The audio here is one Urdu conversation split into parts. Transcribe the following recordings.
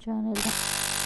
channel.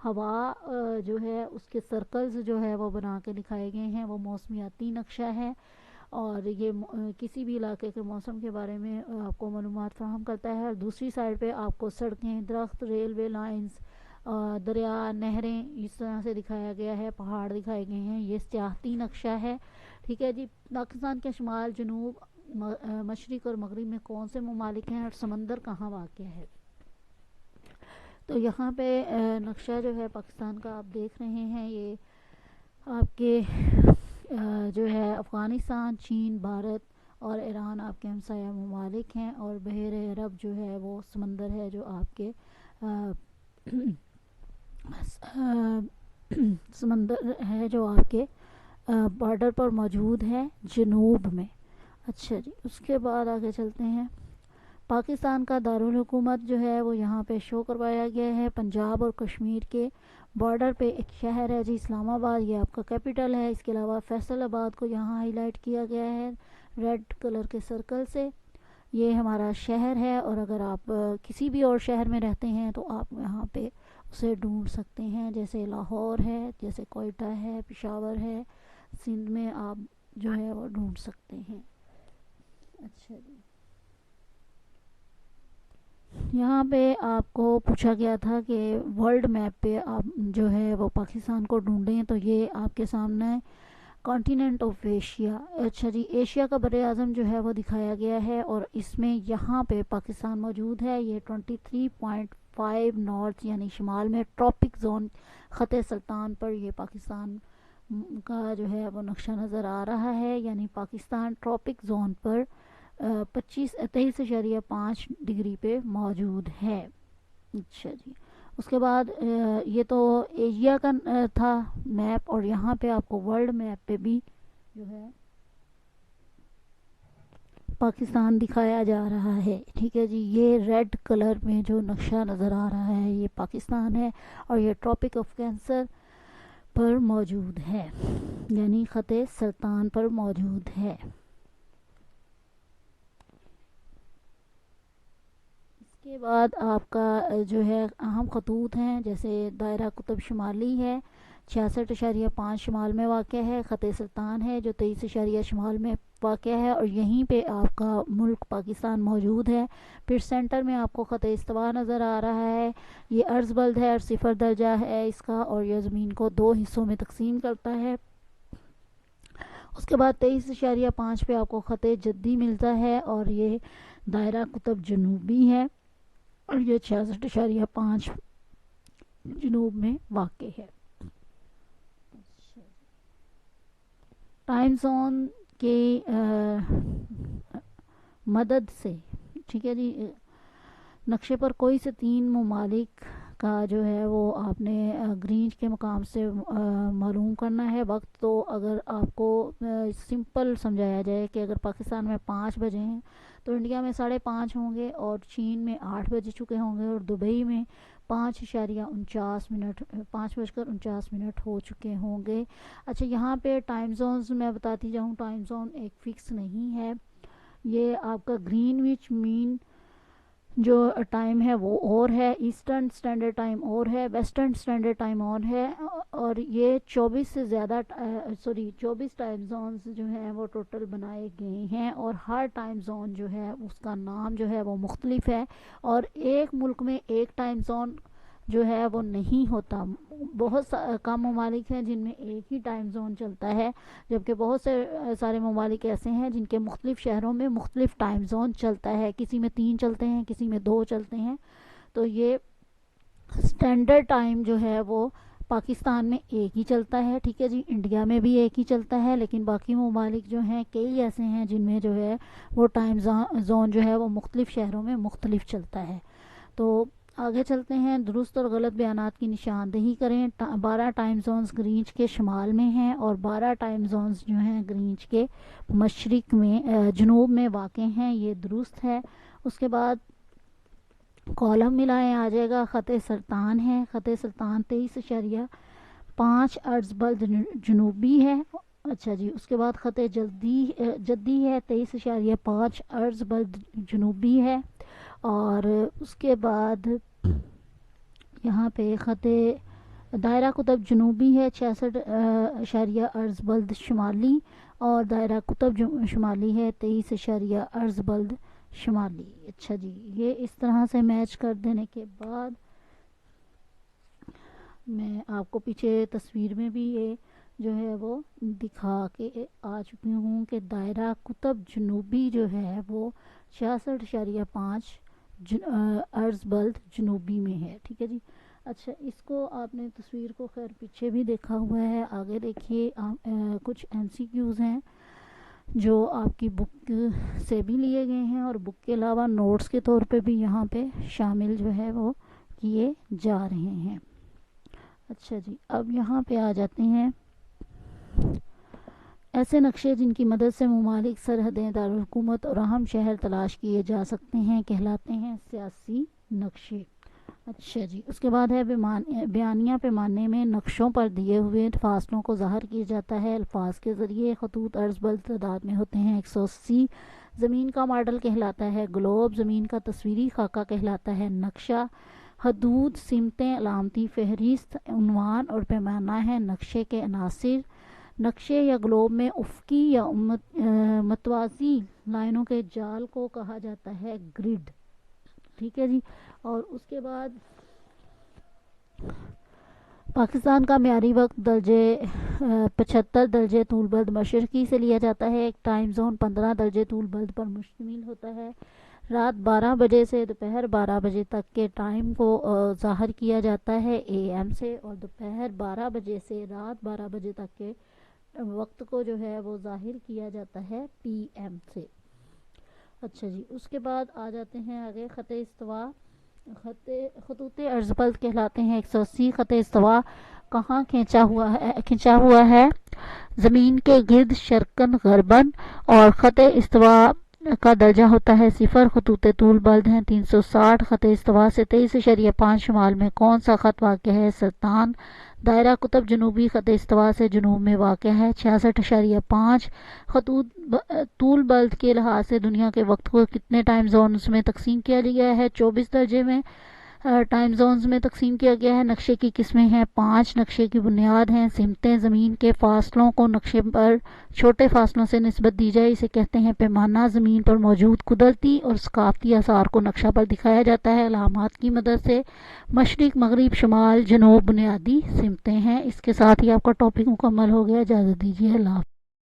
ہوا جو ہے اس کے سرکلز جو ہے وہ بنا کے دکھائے گئے ہیں، وہ موسمیاتی نقشہ ہے اور یہ کسی بھی علاقے کے موسم کے بارے میں آپ کو معلومات فراہم کرتا ہے۔ اور دوسری سائڈ پہ آپ کو سڑکیں، درخت، ریلوے لائنز، دریا، نہریں اس طرح سے دکھایا گیا ہے، پہاڑ دکھائے گئے ہیں۔ یہ سیاحتی نقشہ ہے، ٹھیک ہے جی۔ پاکستان کے شمال، جنوب، مشرق اور مغرب میں کون سے ممالک ہیں اور سمندر کہاں واقع ہے؟ تو یہاں پہ نقشہ جو ہے پاکستان کا آپ دیکھ رہے ہیں، یہ آپ کے جو ہے افغانستان، چین، بھارت اور ایران آپ کے ہمسایہ ممالک ہیں، اور بحیر عرب جو ہے وہ سمندر ہے جو آپ کے سمندر ہے جو آپ کے بارڈر پر موجود ہے جنوب میں۔ اچھا جی، اس کے بعد آگے چلتے ہیں۔ پاکستان کا دارالحکومت جو ہے وہ یہاں پہ شو کروایا گیا ہے، پنجاب اور کشمیر کے بارڈر پہ ایک شہر ہے جی اسلام آباد، یہ آپ کا کیپٹل ہے۔ اس کے علاوہ فیصل آباد کو یہاں ہائی لائٹ کیا گیا ہے ریڈ کلر کے سرکل سے، یہ ہمارا شہر ہے۔ اور اگر آپ کسی بھی اور شہر میں رہتے ہیں تو آپ یہاں پہ اسے ڈھونڈ سکتے ہیں، جیسے لاہور ہے، جیسے کوئٹہ ہے، پشاور ہے، سندھ میں آپ جو ہے وہ ڈھونڈ سکتے ہیں۔ اچھا جی، یہاں پہ آپ کو پوچھا گیا تھا کہ ورلڈ میپ پہ آپ جو ہے وہ پاکستان کو ڈھونڈیں، تو یہ آپ کے سامنے کانٹیننٹ آف ایشیا، اچھا جی، ایشیا کا بر اعظم جو ہے وہ دکھایا گیا ہے، اور اس میں یہاں پہ پاکستان موجود ہے۔ یہ 23.5 نارتھ یعنی شمال میں ٹراپک زون، خط سلطان پر یہ پاکستان کا جو ہے وہ نقشہ نظر آ رہا ہے، یعنی پاکستان ٹراپک زون پر 23.5 ڈگری پہ موجود ہے۔ اچھا جی، اس کے بعد یہ تو ایشیا کا تھا میپ، اور یہاں پہ آپ کو ورلڈ میپ پہ بھی جو ہے پاکستان دکھایا جا رہا ہے، ٹھیک ہے جی۔ یہ ریڈ کلر میں جو نقشہ نظر آ رہا ہے یہ پاکستان ہے، اور یہ ٹراپک آف کینسر پر موجود ہے، یعنی خط سرطان پر موجود ہے۔ اس کے بعد آپ کا جو ہے اہم خطوط ہیں، جیسے دائرہ قطب شمالی ہے 66.5 شمال میں واقع ہے، خط سرطان ہے جو 23 شمال میں واقع ہے، اور یہیں پہ آپ کا ملک پاکستان موجود ہے۔ پھر سینٹر میں آپ کو خط استوا نظر آ رہا ہے، یہ عرض بلد ہے اور 0 درجہ ہے اس کا، اور یہ زمین کو 2 حصوں میں تقسیم کرتا ہے۔ اس کے بعد 23.5 پہ آپ کو خط جدی ملتا ہے، اور یہ دائرہ قطب جنوبی ہے، اور یہ 66.5 جنوب میں واقع ہے۔ ٹائم زون کی مدد سے، ٹھیک ہے جی، نقشے پر کوئی سے 3 ممالک کا جو ہے وہ آپ نے گرینچ کے مقام سے معلوم کرنا ہے وقت۔ تو اگر آپ کو سمپل سمجھایا جائے کہ اگر پاکستان میں 5 بجے ہیں تو انڈیا میں 5:30 ہوں گے، اور چین میں 8 بج چکے ہوں گے، اور دبئی میں 5:49 ہو چکے ہوں گے۔ اچھا، یہاں پہ ٹائم زونز میں بتاتی جاؤں، ٹائم زون ایک فکس نہیں ہے، یہ آپ کا گرین وچ مین جو ٹائم ہے وہ اور ہے، ایسٹرن سٹینڈرڈ ٹائم اور ہے، ویسٹرن سٹینڈرڈ ٹائم اور ہے، اور یہ 24 سے زیادہ 24 ٹائم زونز جو ہیں وہ ٹوٹل بنائے گئے ہیں، اور ہر ٹائم زون جو ہے اس کا نام جو ہے وہ مختلف ہے، اور ایک ملک میں ایک ٹائم زون جو ہے وہ نہیں ہوتا۔ بہت کم ممالک ہیں جن میں ایک ہی ٹائم زون چلتا ہے، جبکہ بہت سے سارے ممالک ایسے ہیں جن کے مختلف شہروں میں مختلف ٹائم زون چلتا ہے، کسی میں 3 چلتے ہیں، کسی میں 2 چلتے ہیں۔ تو یہ سٹینڈرڈ ٹائم جو ہے وہ پاکستان میں ایک ہی چلتا ہے، ٹھیک ہے جی، انڈیا میں بھی ایک ہی چلتا ہے، لیکن باقی ممالک جو ہیں کئی ایسے ہیں جن میں جو ہے وہ ٹائم زون جو ہے وہ مختلف شہروں میں مختلف چلتا ہے۔ تو آگے چلتے ہیں، درست اور غلط بیانات کی نشاندہی کریں۔ 12 ٹائم زونز گرینچ کے شمال میں ہیں، اور 12 ٹائم زونز جو ہیں گرینچ کے مشرق میں جنوب میں واقع ہیں، یہ درست ہے۔ اس کے بعد کالم ملائیں، آ جائے گا خط سرطان ہے، خط سرطان 23.5 عرض بلد جنوبی ہے۔ اچھا جی، اس کے بعد خط جدی ہے 23.5 عرض بلد جنوبی ہے، اور اس کے بعد یہاں پہ خط دائرہ قطب جنوبی ہے 66.8 بلد شمالی، اور دائرہ قطب شمالی ہے 23.8 بلد شمالی۔ اچھا جی، یہ اس طرح سے میچ کر دینے کے بعد میں آپ کو پیچھے تصویر میں بھی یہ جو ہے وہ دکھا کے آ چکی ہوں کہ دائرہ قطب جنوبی جو ہے وہ 66.5 عرض بلد جنوبی میں ہے، ٹھیک ہے جی۔ اچھا، اس کو آپ نے تصویر کو خیر پیچھے بھی دیکھا ہوا ہے، آگے دیکھیے کچھ MCQs ہیں جو آپ کی بک سے بھی لیے گئے ہیں اور بک کے علاوہ نوٹس کے طور پہ بھی یہاں پہ شامل جو ہے وہ کیے جا رہے ہیں۔ اچھا جی، اب یہاں پہ آ جاتے ہیں ایسے نقشے جن کی مدد سے ممالک، سرحدیں، دارالحکومت اور اہم شہر تلاش کیے جا سکتے ہیں کہلاتے ہیں سیاسی نقشے۔ اچھا جی، اس کے بعد ہے بیانیہ پیمانے میں نقشوں پر دیے ہوئے فاصلوں کو ظاہر کیا جاتا ہے الفاظ کے ذریعے۔ خطوط عرض بلد تعداد میں ہوتے ہیں 180۔ زمین کا ماڈل کہلاتا ہے گلوب، زمین کا تصویری خاکہ کہلاتا ہے نقشہ۔ حدود، سمتیں، علامتی فہرست، عنوان اور پیمانہ ہیں نقشے کے عناصر۔ نقشے یا گلوب میں افقی یا متوازی لائنوں کے جال کو کہا جاتا ہے گرڈ، ٹھیک ہے جی۔ اور اس کے بعد پاکستان کا معیاری وقت درجے 75 درجے طول بلد مشرقی سے لیا جاتا ہے۔ ایک ٹائم زون 15 درجے طول بلد پر مشتمل ہوتا ہے۔ رات 12 بجے سے دوپہر 12 بجے تک کے ٹائم کو ظاہر کیا جاتا ہے AM سے، اور دوپہر 12 بجے سے رات 12 بجے تک کے وقت کو جو ہے وہ ظاہر کیا جاتا ہے PM سے۔ اچھا جی، اس کے بعد آ جاتے ہیں آگے خط استوا۔ خطوط عرض بلد کہلاتے ہیں 180۔ خط استوا کہاں کھنچا ہوا ہے؟ زمین کے گرد شرقاً غرباً، اور خط استوا کا درجہ ہوتا ہے 0۔ خطوط طول بلد ہیں 360۔ خط استوا سے 23.5 شمال میں کون سا خط واقع ہے؟ سرطان۔ دائرہ قطب جنوبی خط استوا سے جنوب میں واقع ہے 66.5۔ خطوط طول بلد کے لحاظ سے دنیا کے وقت کو کتنے ٹائم زونز میں تقسیم کیا گیا ہے؟ 24 درجے میں ٹائم زونز میں تقسیم کیا گیا ہے۔ نقشے کی قسمیں ہیں 5۔ نقشے کی بنیاد ہیں سمتیں۔ زمین کے فاصلوں کو نقشے پر چھوٹے فاصلوں سے نسبت دی جائے اسے کہتے ہیں پیمانہ۔ زمین پر موجود قدرتی اور ثقافتی آثار کو نقشہ پر دکھایا جاتا ہے علامات کی مدد سے۔ مشرق، مغرب، شمال، جنوب بنیادی سمتیں ہیں۔ اس کے ساتھ ہی آپ کا ٹاپک مکمل ہو گیا، اجازت دیجیے، اللہ حافظ۔